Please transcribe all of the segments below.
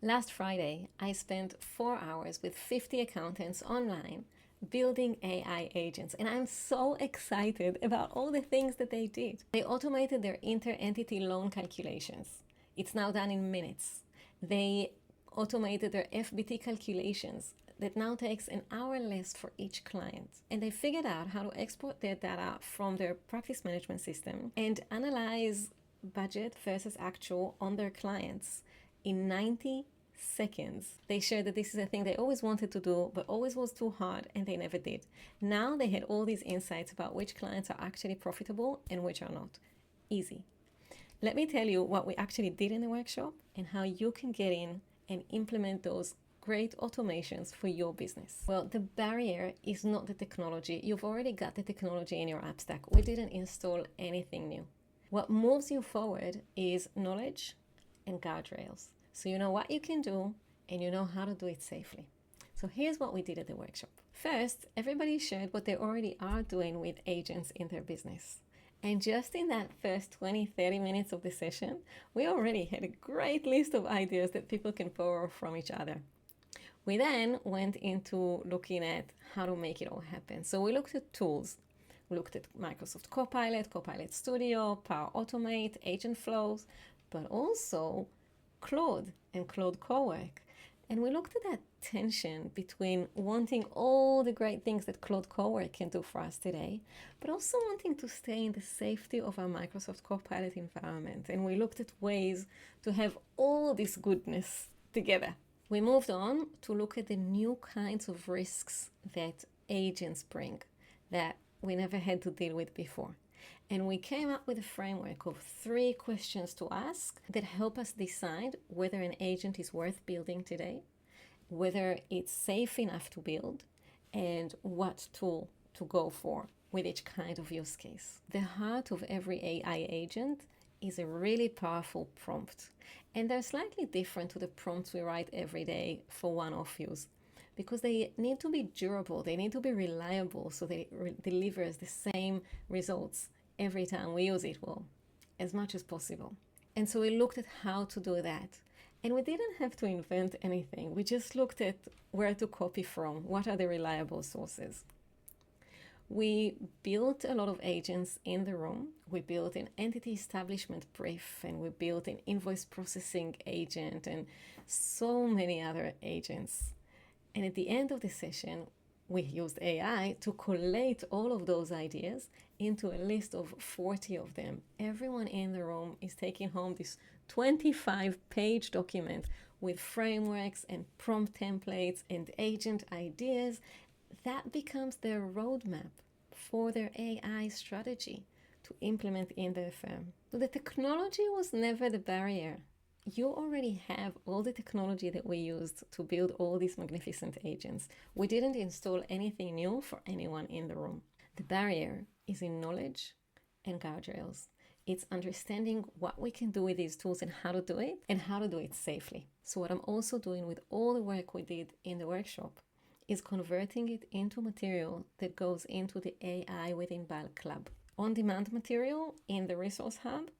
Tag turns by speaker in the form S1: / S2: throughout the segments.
S1: Last Friday, I spent 4 hours with 50 accountants online building AI agents, and I'm so excited about all the things that they did. They automated their inter-entity loan calculations. It's now done in minutes. They automated their FBT calculations that now takes an hour less for each client. And they figured out how to export their data from their practice management system and analyze budget versus actual on their clients in 90 seconds. They shared that this is a thing they always wanted to do, but always was too hard and they never did. Now they had all these insights about which clients are actually profitable and which are not. Easy. Let me tell you what we actually did in the workshop and how you can get in and implement those great automations for your business. Well, the barrier is not the technology. You've already got the technology in your app stack. We didn't install anything new. What moves you forward is knowledge and guardrails. So you know what you can do and you know how to do it safely. So here's what we did at the workshop. First, everybody shared what they already are doing with agents in their business. And just in that first 20-30 minutes of the session, we already had a great list of ideas that people can borrow from each other. We then went into looking at how to make it all happen. So we looked at tools. We looked at Microsoft Copilot, Copilot Studio, Power Automate, Agent Flows, but also Claude and Claude Cowork. And we looked at that tension between wanting all the great things that Claude Cowork can do for us today, but also wanting to stay in the safety of our Microsoft Copilot environment. And we looked at ways to have all this goodness together. We moved on to look at the new kinds of risks that agents bring that we never had to deal with before. And we came up with a framework of 3 questions to ask that help us decide whether an agent is worth building today, whether it's safe enough to build, and what tool to go for with each kind of use case. The heart of every AI agent is a really powerful prompt. And they're slightly different to the prompts we write every day for one-off use, because they need to be durable, they need to be reliable, so they delivers the same results every time we use it, well, as much as possible. And so we looked at how to do that. And we didn't have to invent anything. We just looked at where to copy from, what are the reliable sources. We built a lot of agents in the room. We built an entity establishment brief, and we built an invoice processing agent and so many other agents. And at the end of the session, we used AI to collate all of those ideas into a list of 40 of them. Everyone in the room is taking home this 25-page document with frameworks and prompt templates and agent ideas. That becomes their roadmap for their AI strategy to implement in their firm. So the technology was never the barrier. You already have all the technology that we used to build all these magnificent agents. We didn't install anything new for anyone in the room. The barrier is in knowledge and guardrails. It's understanding what we can do with these tools and how to do it, and how to do it safely. So what I'm also doing with all the work we did in the workshop is converting it into material that goes into the AI within Bulk Club. On-demand material in the Resource Hub,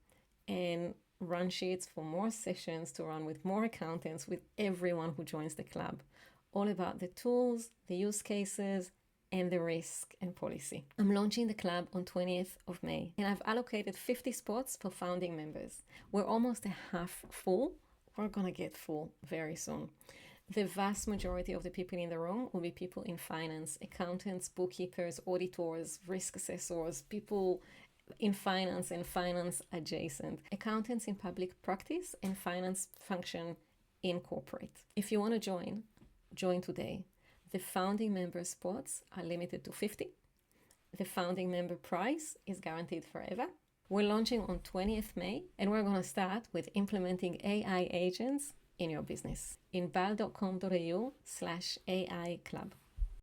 S1: and run sheets for more sessions to run with more accountants, with everyone who joins the club. All about the tools, the use cases, and the risk and policy. I'm launching the club on 20th of May, and I've allocated 50 spots for founding members. We're almost a half full. We're gonna get full very soon. The vast majority of the people in the room will be people in finance, accountants, bookkeepers, auditors, risk assessors, people in finance and finance adjacent, accountants in public practice, and finance function in corporate. If you want to join today. The founding member spots are limited to 50. The founding member price is guaranteed forever. We're launching on 20th May, and we're going to start with implementing AI agents in your business in bal.com.au/AI club.